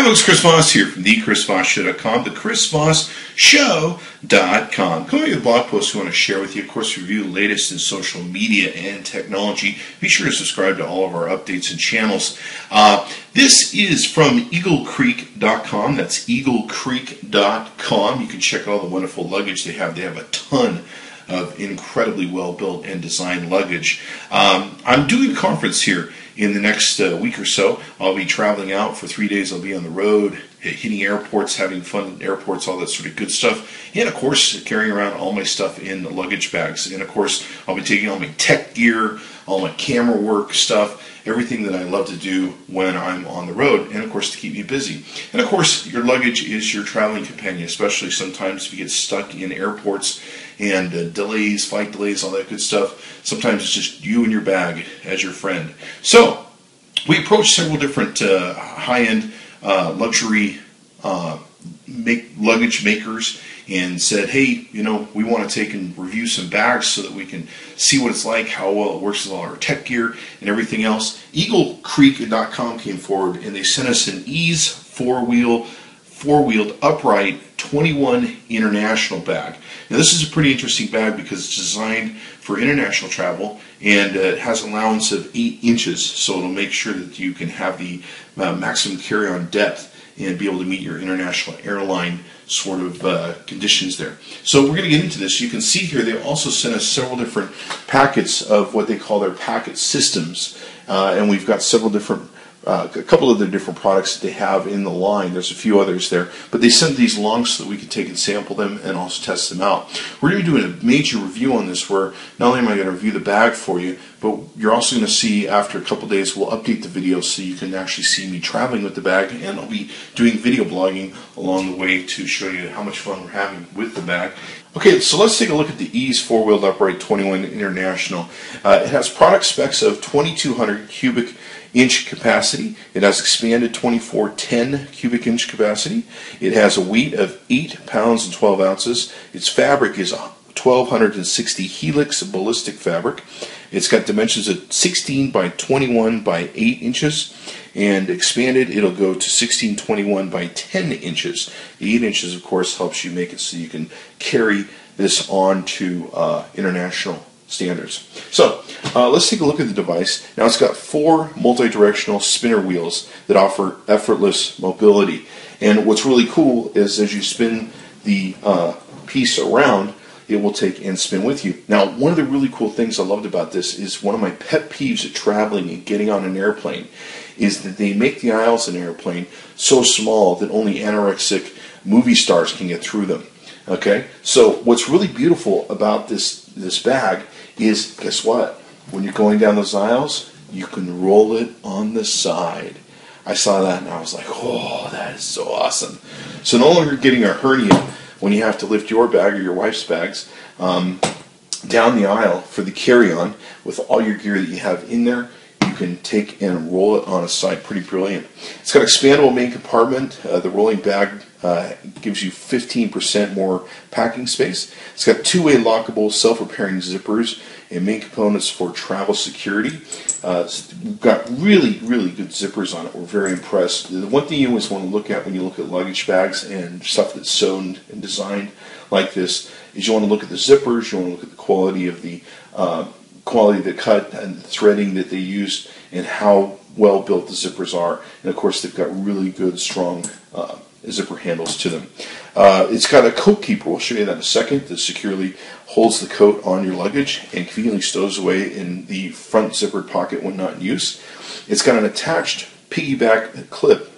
Hi folks, Chris Voss here from thechrisvossshow.com, thechrisvossshow.com. Coming with a blog post we want to share with you, of course, review the latest in social media and technology. Be sure to subscribe to all of our updates and channels. This is from eaglecreek.com. That's eaglecreek.com. You can check all the wonderful luggage they have. They have a ton of incredibly well-built and designed luggage. I'm doing a conference here in the next week or so. I'll be traveling out for 3 days. I'll be on the road, hitting airports, having fun at airports, all that sort of good stuff. And of course, carrying around all my stuff in luggage bags. And of course, I'll be taking all my tech gear, all my camera work stuff, everything that I love to do when I'm on the road, and of course to keep me busy. And of course, your luggage is your traveling companion, especially sometimes if you get stuck in airports and delays, flight delays, all that good stuff. Sometimes it's just you and your bag as your friend. So we approached several different high-end luxury luggage makers and said, hey, you know, we want to take and review some bags so that we can see what it's like, how well it works with all our tech gear and everything else. EagleCreek.com came forward and they sent us an Ease four-wheeled upright 21 international bag. Now this is a pretty interesting bag because it's designed for international travel and it has an allowance of 8 inches, so it'll make sure that you can have the maximum carry-on depth and be able to meet your international airline sort of conditions there. So we're going to get into this. You can see here they also sent us several different packets of what they call their packet systems, and we've got several different a couple of the different products that they have in the line. There's a few others there, but they sent these along so that we could take and sample them and also test them out. We're going to be doing a major review on this where not only am I going to review the bag for you, but you're also going to see after a couple days we'll update the video so you can actually see me traveling with the bag, and I'll be doing video blogging along the way to show you how much fun we're having with the bag. Okay, so let's take a look at the Ease four-wheeled upright 21 International. It has product specs of 2,200 cubic inch capacity. It has expanded 2410 cubic inch capacity. It has a weight of 8 pounds and 12 ounces. Its fabric is 1,260 helix ballistic fabric. It's got dimensions of 16 by 21 by 8 inches. And expanded, it'll go to 1621 by 10 inches. The 8 inches, of course, helps you make it so you can carry this on to international standards. So let's take a look at the device. Now it's got 4 multi-directional spinner wheels that offer effortless mobility. And what's really cool is as you spin the piece around, it will take and spin with you. Now, one of the really cool things I loved about this is one of my pet peeves at traveling and getting on an airplane is that they make the aisles in an airplane so small that only anorexic movie stars can get through them. Okay, so what's really beautiful about this bag is, guess what? When you're going down those aisles, you can roll it on the side. I saw that and I was like, oh, that is so awesome. So no longer getting a hernia when you have to lift your bag or your wife's bags down the aisle for the carry-on with all your gear that you have in there. You can take and roll it on a side. Pretty brilliant. It's got expandable main compartment. The rolling bag gives you 15% more packing space. It's got two-way lockable self-repairing zippers and main components for travel security. We've got really, really good zippers on it. We're very impressed. The one thing you always want to look at when you look at luggage bags and stuff that's sewn and designed like this is you want to look at the zippers, you want to look at the quality of the cut and the threading that they used and how well built the zippers are. And of course they've got really good, strong zipper handles to them. It's got a coat keeper, we'll show you that in a second, that securely holds the coat on your luggage and conveniently stows away in the front zippered pocket when not in use. It's got an attached piggyback clip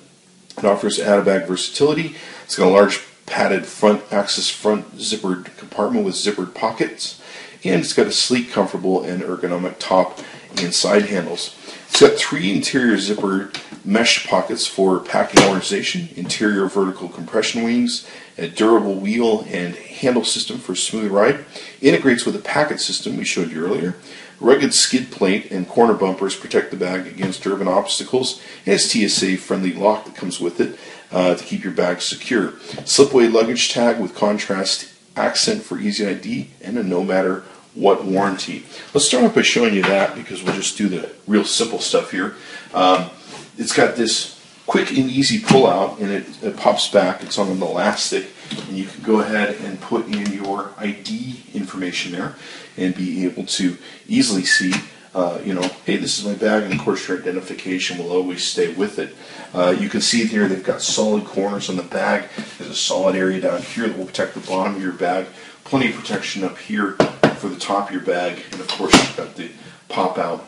that offers out-of-bag versatility. It's got a large padded front zippered compartment with zippered pockets, and it's got a sleek, comfortable, and ergonomic top and side handles. It's got 3 interior zipper mesh pockets for packing organization, interior vertical compression wings, a durable wheel and handle system for a smooth ride. Integrates with a packet system we showed you earlier. Rugged skid plate and corner bumpers protect the bag against urban obstacles, and it's TSA-friendly lock that comes with it to keep your bag secure. Slipway luggage tag with contrast accent for easy ID, and a no matter what warranty. Let's start off by showing you that because we'll just do the real simple stuff here. It's got this quick and easy pull out, and it pops back. It's on an elastic, and you can go ahead and put in your ID information there and be able to easily see, hey, this is my bag, and of course your identification will always stay with it. You can see here they've got solid corners on the bag. There's a solid area down here that will protect the bottom of your bag. Plenty of protection up here for the top of your bag, and of course you've got the pop-out.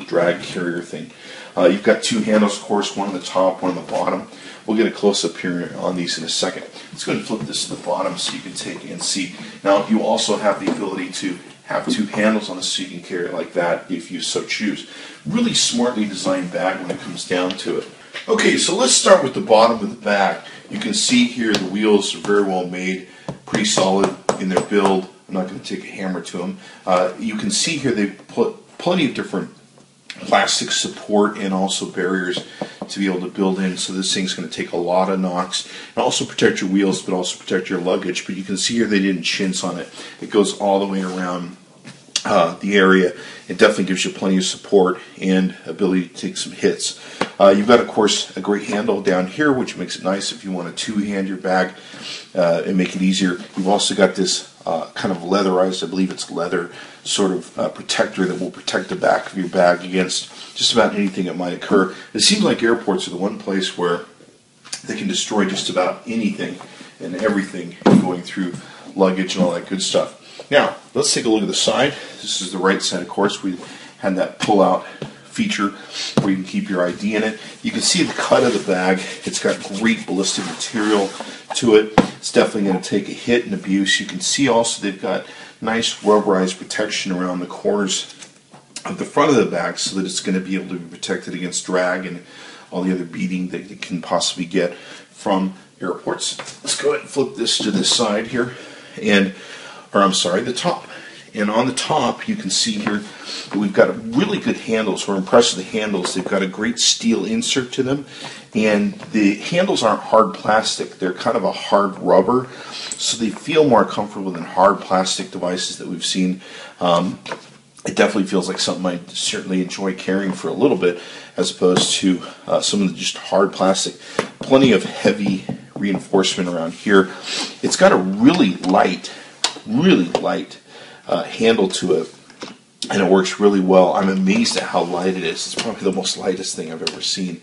Drag carrier thing. You've got two handles, of course, one on the top, one on the bottom. We'll get a close-up here on these in a second. Let's go ahead and flip this to the bottom so you can take and see. Now, you also have the ability to have two handles on this so you can carry it like that if you so choose. Really smartly designed bag when it comes down to it. Okay, so let's start with the bottom of the bag. You can see here the wheels are very well made, pretty solid in their build. I'm not going to take a hammer to them. You can see here they put plenty of different plastic support and also barriers to be able to build in. So this thing's going to take a lot of knocks and also protect your wheels, but also protect your luggage. But you can see here they didn't chintz on it. It goes all the way around the area. It definitely gives you plenty of support and ability to take some hits. You've got, of course, a great handle down here, which makes it nice if you want to two-hand your bag and make it easier. You've also got this kind of leatherized, I believe it's leather, sort of protector that will protect the back of your bag against just about anything that might occur. It seems like airports are the one place where they can destroy just about anything and everything going through luggage and all that good stuff. Now, let's take a look at the side. This is the right side, of course. We had that pull-out feature where you can keep your ID in it. You can see the cut of the bag. It's got great ballistic material to it. It's definitely going to take a hit and abuse. You can see also they've got nice rubberized protection around the corners of the front of the bag so that it's going to be able to be protected against drag and all the other beating that it can possibly get from airports. Let's go ahead and flip this to this side here, the top. And on the top, you can see here that we've got a really good handles. We're impressed with the handles. They've got a great steel insert to them. And the handles aren't hard plastic. They're kind of a hard rubber. So they feel more comfortable than hard plastic devices that we've seen. It definitely feels like something I'd certainly enjoy carrying for a little bit as opposed to some of the just hard plastic. Plenty of heavy reinforcement around here. It's got a really light handle to it, and it works really well. I'm amazed at how light it is. It's probably the most lightest thing I've ever seen,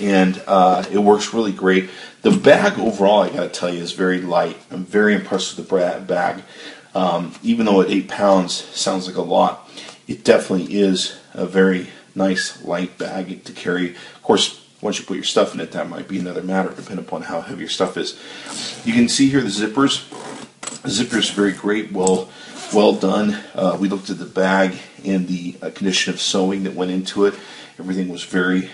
and it works really great. The bag overall, I gotta tell you, is very light. I'm very impressed with the bag. Even though at 8 pounds sounds like a lot, it definitely is a very nice light bag to carry. Of course, once you put your stuff in it, that might be another matter, depending upon how heavy your stuff is. You can see here the zippers. The zippers are very great, well done. We looked at the bag and the condition of sewing that went into it. Everything was very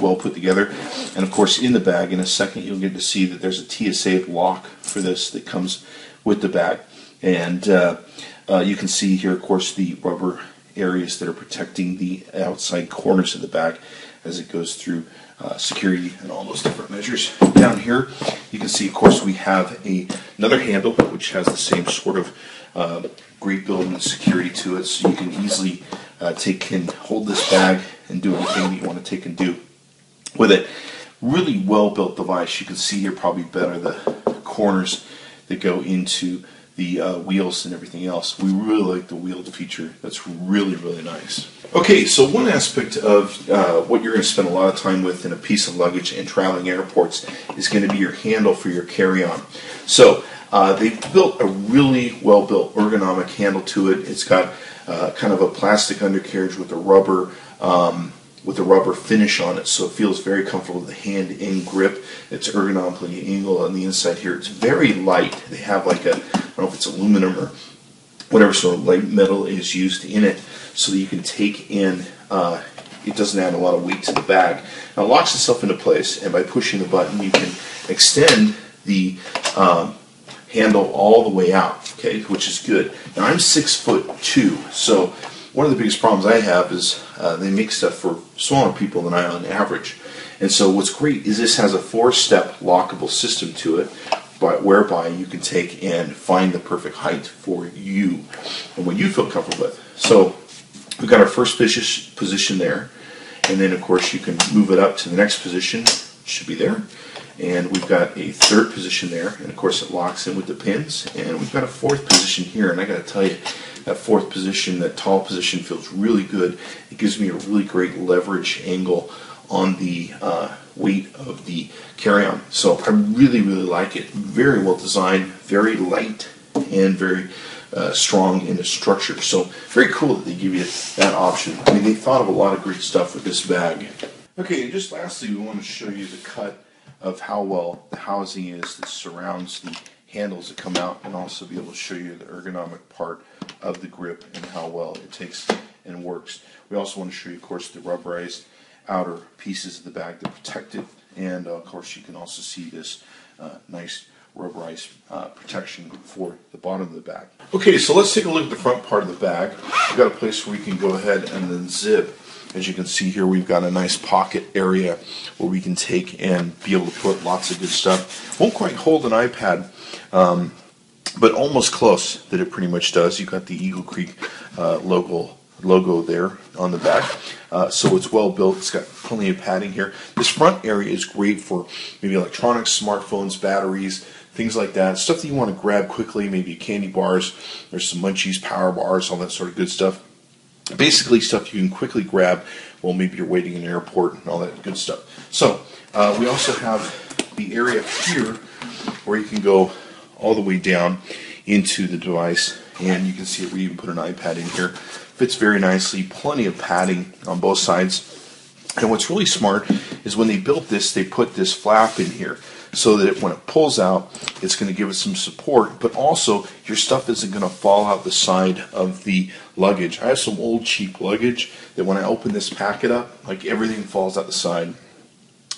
well put together. And of course, in the bag, in a second, you'll get to see that there's a TSA lock for this that comes with the bag. And you can see here, of course, the rubber areas that are protecting the outside corners of the bag as it goes through security and all those different measures. Down here, you can see, of course, we have another handle which has the same sort of great build and security to it, so you can easily take and hold this bag and do anything that you want to take and do with it. Really well built device. You can see here probably better the corners that go into the wheels and everything else. We really like the wheeled feature. That's really, really nice. Okay, so one aspect of what you're going to spend a lot of time with in a piece of luggage and traveling airports is going to be your handle for your carry-on. So they've built a really well-built ergonomic handle to it. It's got kind of a plastic undercarriage with a rubber finish on it, so it feels very comfortable with the hand and grip. It's ergonomically angled on the inside here. It's very light. They have like a, I don't know if it's aluminum or whatever sort of light metal is used in it, so that you can take in, it doesn't add a lot of weight to the bag. Now it locks itself into place, and by pushing the button you can extend the handle all the way out, okay, which is good. Now I'm 6'2", so one of the biggest problems I have is they make stuff for smaller people than I on average. And so what's great is this has a 4-step lockable system to it, whereby you can take and find the perfect height for you and what you feel comfortable with. So we've got our first position there, and then of course you can move it up to the next position. It should be there. And we've got a third position there, and of course it locks in with the pins. And we've got a fourth position here, and I got to tell you, that fourth position, that tall position, feels really good. It gives me a really great leverage angle on the weight of the carry-on. So I really, really like it. Very well designed, very light, and very strong in the structure. So very cool that they give you that option. I mean, they thought of a lot of great stuff with this bag. Okay, and just lastly, we want to show you the cut of how well the housing is that surrounds the handles that come out, and also be able to show you the ergonomic part of the grip and how well it takes and works. We also want to show you, of course, the rubberized outer pieces of the bag that protect it, and of course you can also see this nice rubberized protection for the bottom of the bag. Okay, so let's take a look at the front part of the bag. We've got a place where we can go ahead and then zip. As you can see here, we've got a nice pocket area where we can take and be able to put lots of good stuff. Won't quite hold an iPad, but almost close that it pretty much does. You've got the Eagle Creek logo there on the back. So it's well built. It's got plenty of padding here. This front area is great for maybe electronics, smartphones, batteries, things like that. Stuff that you want to grab quickly, maybe candy bars, there's some munchies, power bars, all that sort of good stuff. Basically stuff you can quickly grab while maybe you're waiting in an airport and all that good stuff. So we also have the area here where you can go all the way down into the device, and you can see we even put an iPad in here. Fits very nicely, plenty of padding on both sides. And what's really smart is when they built this, they put this flap in here so that when it pulls out, it's going to give it some support, but also your stuff isn't going to fall out the side of the luggage. I have some old cheap luggage that when I open this packet up, like everything falls out the side.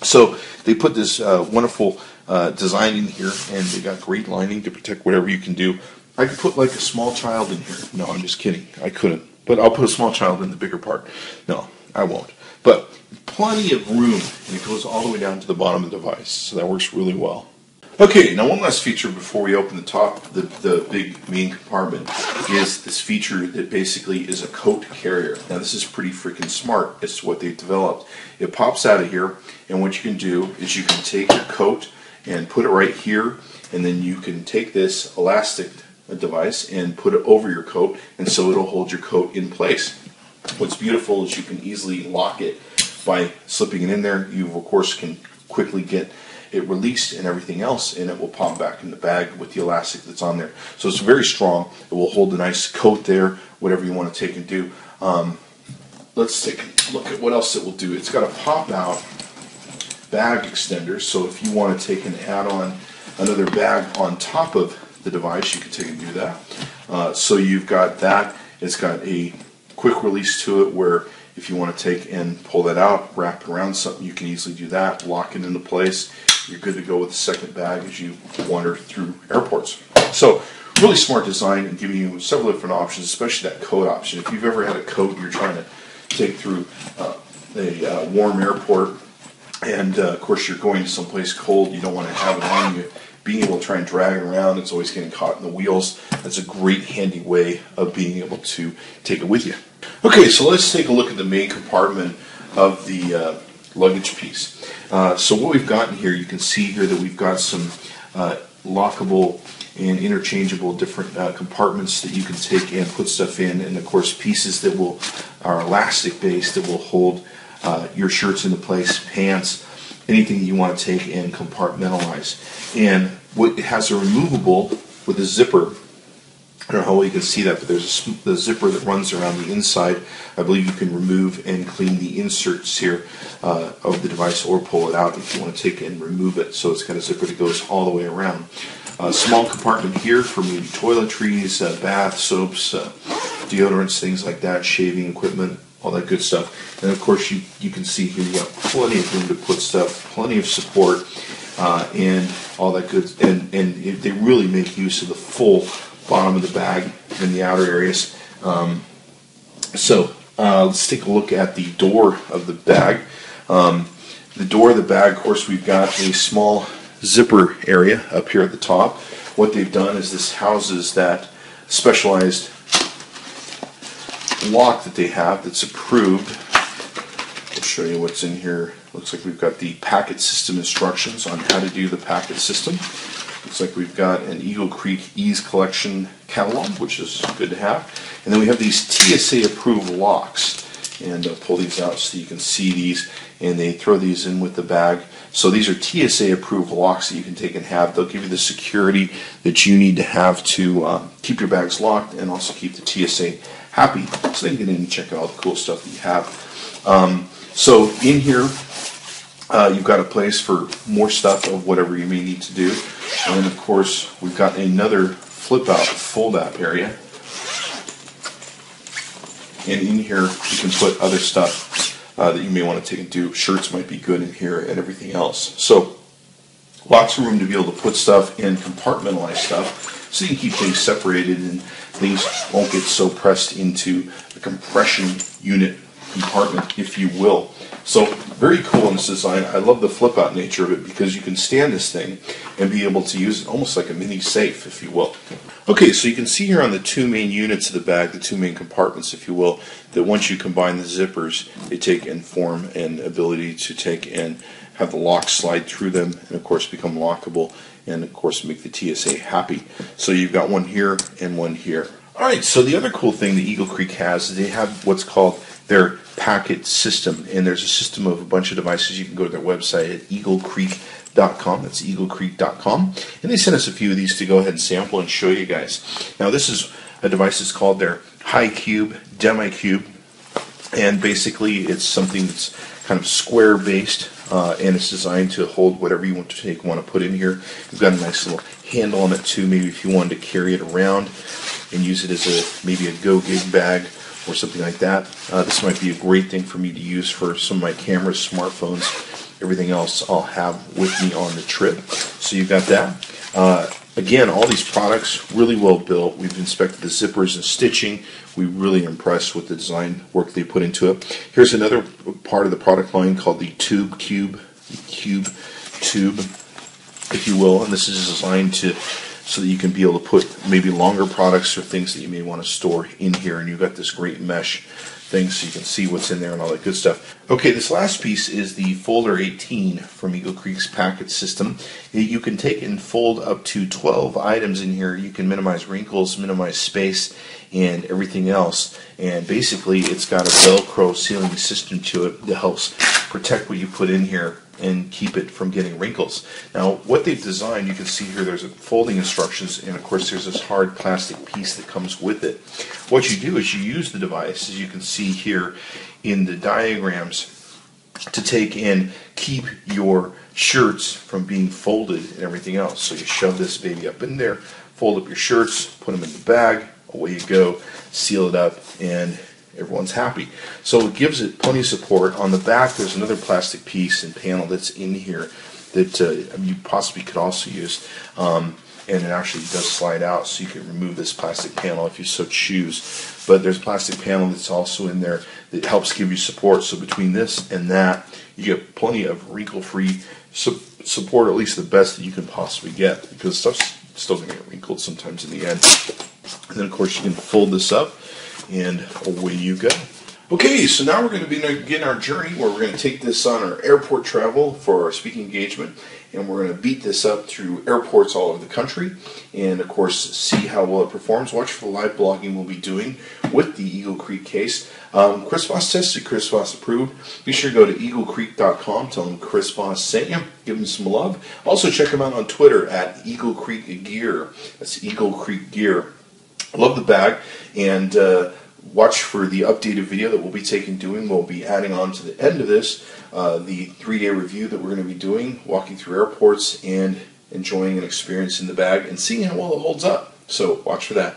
So they put this wonderful design in here, and they got great lining to protect whatever you can do. I could put like a small child in here. No, I'm just kidding. I couldn't. But I'll put a small child in the bigger part. No, I won't. But plenty of room, and it goes all the way down to the bottom of the device, so that works really well. Okay, now one last feature before we open the top, the big main compartment, is this feature that basically is a coat carrier. Now this is pretty freaking smart. It's what they've developed. It pops out of here, and what you can do is you can take your coat and put it right here, and then you can take this elastic device and put it over your coat, and so it'll hold your coat in place. What's beautiful is you can easily lock it by slipping it in there. You of course can quickly get it released and everything else, and it will pop back in the bag with the elastic that's on there. So it's very strong. It will hold a nice coat there, whatever you want to take and do. Let's take a look at what else it will do. It's got a pop out bag extender, so if you want to take and add on another bag on top of the device, you can take and do that. So you've got that. It's got a quick release to it where if you want to take and pull that out, wrap it around something, you can easily do that, lock it into place. You're good to go with the second bag as you wander through airports. So really smart design and giving you several different options, especially that coat option. If you've ever had a coat you're trying to take through a warm airport, and of course you're going to someplace cold, you don't want to have it on you, being able to try and drag it around, it's always getting caught in the wheels. That's a great handy way of being able to take it with you. Okay, so let's take a look at the main compartment of the luggage piece. So what we've got in here, you can see here that we've got some lockable and interchangeable different compartments that you can take and put stuff in, and of course pieces that are elastic based that will hold your shirts into place, pants, anything that you want to take and compartmentalize. And it has a removable with a zipper. I don't know how well you can see that, but there's the zipper that runs around the inside. I believe you can remove and clean the inserts here of the device, or pull it out if you want to take it and remove it. So it's got a zipper that goes all the way around. Small compartment here for maybe toiletries, bath, soaps, deodorants, things like that, shaving equipment, all that good stuff. And of course you can see here you got plenty of room to put stuff, plenty of support, and all that good. And they really make use of the full bottom of the bag and the outer areas. Let's take a look at the door of the bag. The door of the bag, of course, we've got a small zipper area up here at the top. What they've done is this houses that specialized lock that they have that's approved. I'll show you what's in here. Looks like we've got the packet system instructions on how to do the packet system. Looks like we've got an Eagle Creek Ease Collection catalog, which is good to have. And then we have these TSA approved locks. And I'll pull these out so you can see these, and they throw these in with the bag. So these are TSA approved locks that you can take and have. They'll give you the security that you need to have to keep your bags locked and also keep the TSA happy, so they can get in and check out all the cool stuff that you have. So in here you've got a place for more stuff of whatever you may need to do. And then of course we've got another flip out, fold out area. And in here you can put other stuff that you may want to take and do. Shirts might be good in here and everything else. So lots of room to be able to put stuff and compartmentalize stuff so you can keep things separated and things won't get so pressed into the compression unit compartment, if you will. So very cool in this design. I love the flip out nature of it because you can stand this thing and be able to use it almost like a mini safe, if you will. Okay, so you can see here on the two main units of the bag, the two main compartments, if you will, that once you combine the zippers, they take and form an ability to take and have the locks slide through them and of course become lockable and of course make the TSA happy. So you've got one here and one here. Alright, so the other cool thing that Eagle Creek has is they have what's called their packet system, and there's a system of a bunch of devices. You can go to their website at eaglecreek.com. That's eaglecreek.com, and they sent us a few of these to go ahead and sample and show you guys. Now this is a device that's called their High Cube Demi Cube, and basically it's something that's kind of square based, and it's designed to hold whatever you want to put in here. You've got a nice little handle on it too, maybe if you wanted to carry it around and use it as maybe a go gig bag or something like that. This might be a great thing for me to use for some of my cameras, smartphones, everything else I'll have with me on the trip. So you've got that. Again, all these products really well built. We've inspected the zippers and stitching. We're really impressed with the design work they put into it. Here's another part of the product line called the Cube Tube, if you will, and this is designed so that you can be able to put maybe longer products or things that you may want to store in here, and you've got this great mesh thing so you can see what's in there and all that good stuff. Okay, this last piece is the Folder 18 from Eagle Creek's packet system. You can take and fold up to 12 items in here. You can minimize wrinkles, minimize space, and everything else. And basically it's got a Velcro sealing system to it that helps protect what you put in here and keep it from getting wrinkles. Now what they've designed, you can see here there's folding instructions, and of course there's this hard plastic piece that comes with it. What you do is you use the device, as you can see here in the diagrams, to take and keep your shirts from being folded and everything else. So you shove this baby up in there, fold up your shirts, put them in the bag, away you go, seal it up, and everyone's happy. So it gives it plenty of support. On the back there's another plastic piece and panel that's in here that you possibly could also use, and it actually does slide out, so you can remove this plastic panel if you so choose. But there's a plastic panel that's also in there that helps give you support. So between this and that, you get plenty of wrinkle-free support, at least the best that you can possibly get, because stuff's still going to get wrinkled sometimes in the end. And then of course you can fold this up and away you go. Okay, so now we're going to begin our journey where we're going to take this on our airport travel for our speaking engagement, and we're going to beat this up through airports all over the country and of course see how well it performs. Watch for the live blogging we'll be doing with the Eagle Creek case. Chris Voss tested, Chris Voss approved. Be sure to go to eaglecreek.com, tell him Chris Voss sent you, give him some love. Also check him out on Twitter at Eagle Creek Gear. That's Eagle Creek Gear. I love the bag, and watch for the updated video that we'll be doing. We'll be adding on to the end of this the 3-day review that we're going to be doing, walking through airports and enjoying and experiencing the bag and seeing how well it holds up. So watch for that.